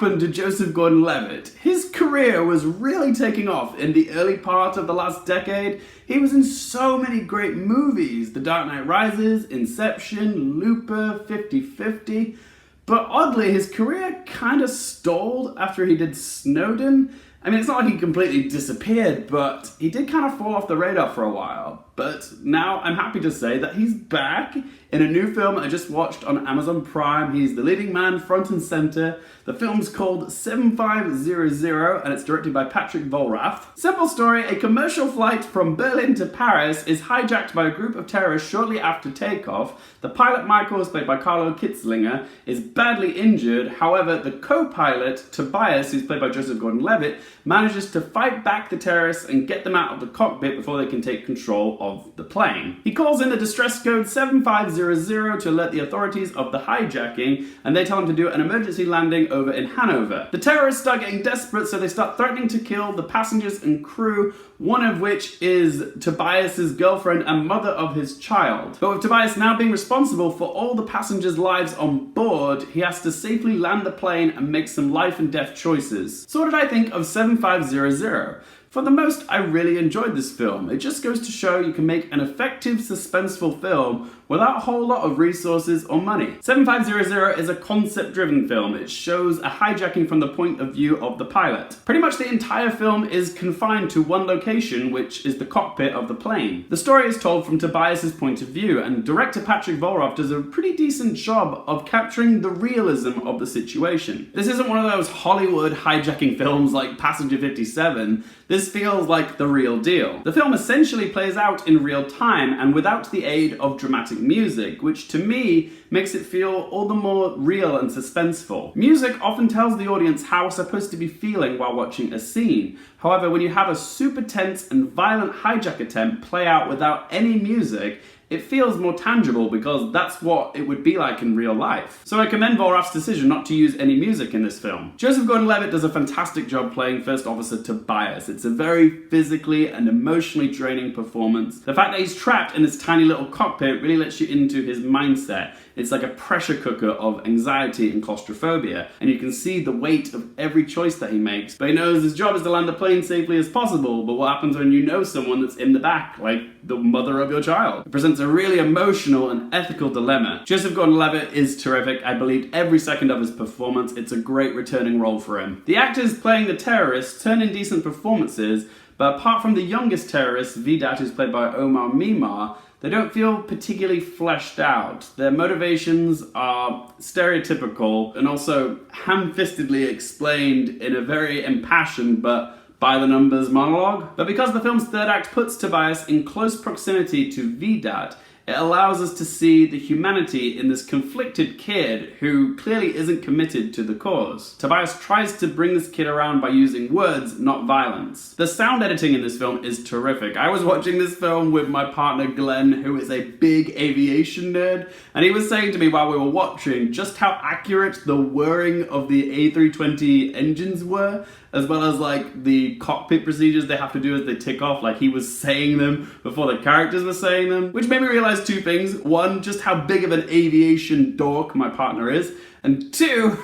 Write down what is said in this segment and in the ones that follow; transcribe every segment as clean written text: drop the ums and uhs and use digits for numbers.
happened to Joseph Gordon-Levitt? His career was really taking off in the early part of the last decade. He was in so many great movies: The Dark Knight Rises, Inception, Looper, 50-50. But oddly, his career kind of stalled after he did Snowden. I mean, it's not like he completely disappeared, but he did kind of fall off the radar for a while. But now I'm happy to say that he's back in a new film I just watched on Amazon Prime. He's the leading man, front and center. The film's called 7500 and it's directed by Patrick Vollrath. Simple story: a commercial flight from Berlin to Paris is hijacked by a group of terrorists shortly after takeoff. The pilot, Michael, played by Carlo Kitzlinger, is badly injured. However, the co-pilot, Tobias, who's played by Joseph Gordon-Levitt, manages to fight back the terrorists and get them out of the cockpit before they can take control of the plane. He calls in the distress code 7500 to alert the authorities of the hijacking, and they tell him to do an emergency landing over in Hanover. The terrorists start getting desperate, so they start threatening to kill the passengers and crew, one of which is Tobias's girlfriend and mother of his child. But with Tobias now being responsible for all the passengers' lives on board, he has to safely land the plane and make some life and death choices. So what did I think of 7500? For the most, I really enjoyed this film. It just goes to show you can make an effective, suspenseful film without a whole lot of resources or money. 7500 is a concept-driven film. It shows a hijacking from the point of view of the pilot. Pretty much the entire film is confined to one location, which is the cockpit of the plane. The story is told from Tobias's point of view, and director Patrick Vollrath does a pretty decent job of capturing the realism of the situation. This isn't one of those Hollywood hijacking films like Passenger 57. This feels like the real deal. The film essentially plays out in real time and without the aid of dramatic music, which to me makes it feel all the more real and suspenseful. Music often tells the audience how we're supposed to be feeling while watching a scene. However, when you have a super tense and violent hijack attempt play out without any music, it feels more tangible because that's what it would be like in real life. So I commend Vollrath's decision not to use any music in this film. Joseph Gordon-Levitt does a fantastic job playing First Officer Tobias. It's a very physically and emotionally draining performance. The fact that he's trapped in this tiny little cockpit really lets you into his mindset. It's like a pressure cooker of anxiety and claustrophobia, and you can see the weight of every choice that he makes. But he knows his job is to land the plane safely as possible, but what happens when you know someone that's in the back, like the mother of your child? It presents a really emotional and ethical dilemma. Joseph Gordon-Levitt is terrific. I believed every second of his performance. It's a great returning role for him. The actors playing the terrorists turn in decent performances, but apart from the youngest terrorist, Vedat, who's played by Omar Mimar, they don't feel particularly fleshed out. Their motivations are stereotypical and also ham-fistedly explained in a very impassioned but by-the-numbers monologue. But because the film's third act puts Tobias in close proximity to Vedat, it allows us to see the humanity in this conflicted kid who clearly isn't committed to the cause. Tobias tries to bring this kid around by using words, not violence. The sound editing in this film is terrific. I was watching this film with my partner Glenn, who is a big aviation nerd, and he was saying to me while we were watching just how accurate the whirring of the A320 engines were, as well as like the cockpit procedures they have to do as they tick off. Like he was saying them before the characters were saying them, which made me realize two things. One, just how big of an aviation dork my partner is, and two,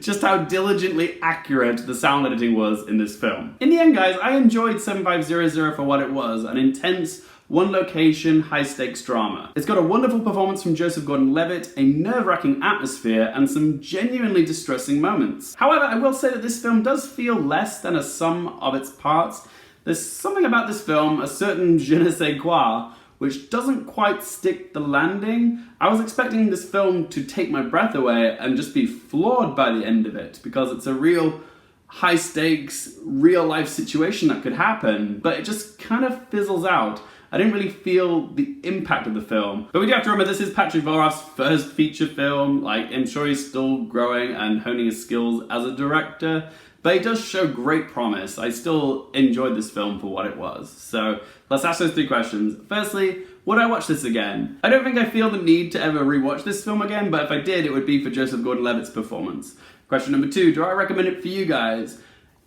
just how diligently accurate the sound editing was in this film. In the end, guys, I enjoyed 7500 for what it was, an intense, one-location, high-stakes drama. It's got a wonderful performance from Joseph Gordon-Levitt, a nerve-wracking atmosphere, and some genuinely distressing moments. However, I will say that this film does feel less than a sum of its parts. There's something about this film, a certain je ne sais quoi, which doesn't quite stick the landing. I was expecting this film to take my breath away and just be floored by the end of it, because it's a real high-stakes, real-life situation that could happen, but it just kind of fizzles out. I didn't really feel the impact of the film. But we do have to remember this is Patrick Vollrath's first feature film. Like, I'm sure he's still growing and honing his skills as a director, but he does show great promise. I still enjoyed this film for what it was. So let's ask those three questions. Firstly, would I watch this again? I don't think I feel the need to ever rewatch this film again, but if I did, it would be for Joseph Gordon-Levitt's performance. Question number two, do I recommend it for you guys?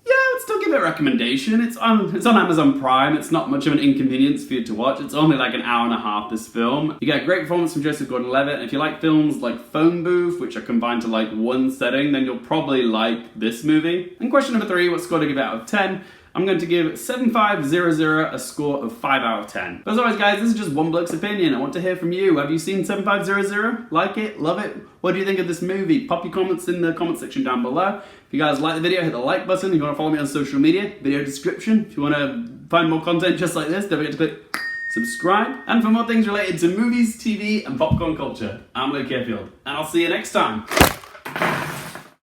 Yeah, I would still give give it a recommendation. It's on Amazon Prime. It's not much of an inconvenience for you to watch. It's only like an hour and a half, this film. You get a great performance from Joseph Gordon-Levitt, and if you like films like Phone Booth, which are combined to like one setting, then you'll probably like this movie. And question number 3, what score to give it out of 10? I'm going to give 7500 a score of 5 out of 10. But as always, guys, this is just one bloke's opinion. I want to hear from you. Have you seen 7500? Like it? Love it? What do you think of this movie? Pop your comments in the comment section down below. If you guys like the video, hit the like button. If you want to follow me on social media, video description. If you want to find more content just like this, don't forget to click subscribe. And for more things related to movies, TV, and popcorn culture, I'm Luke Carefield, and I'll see you next time.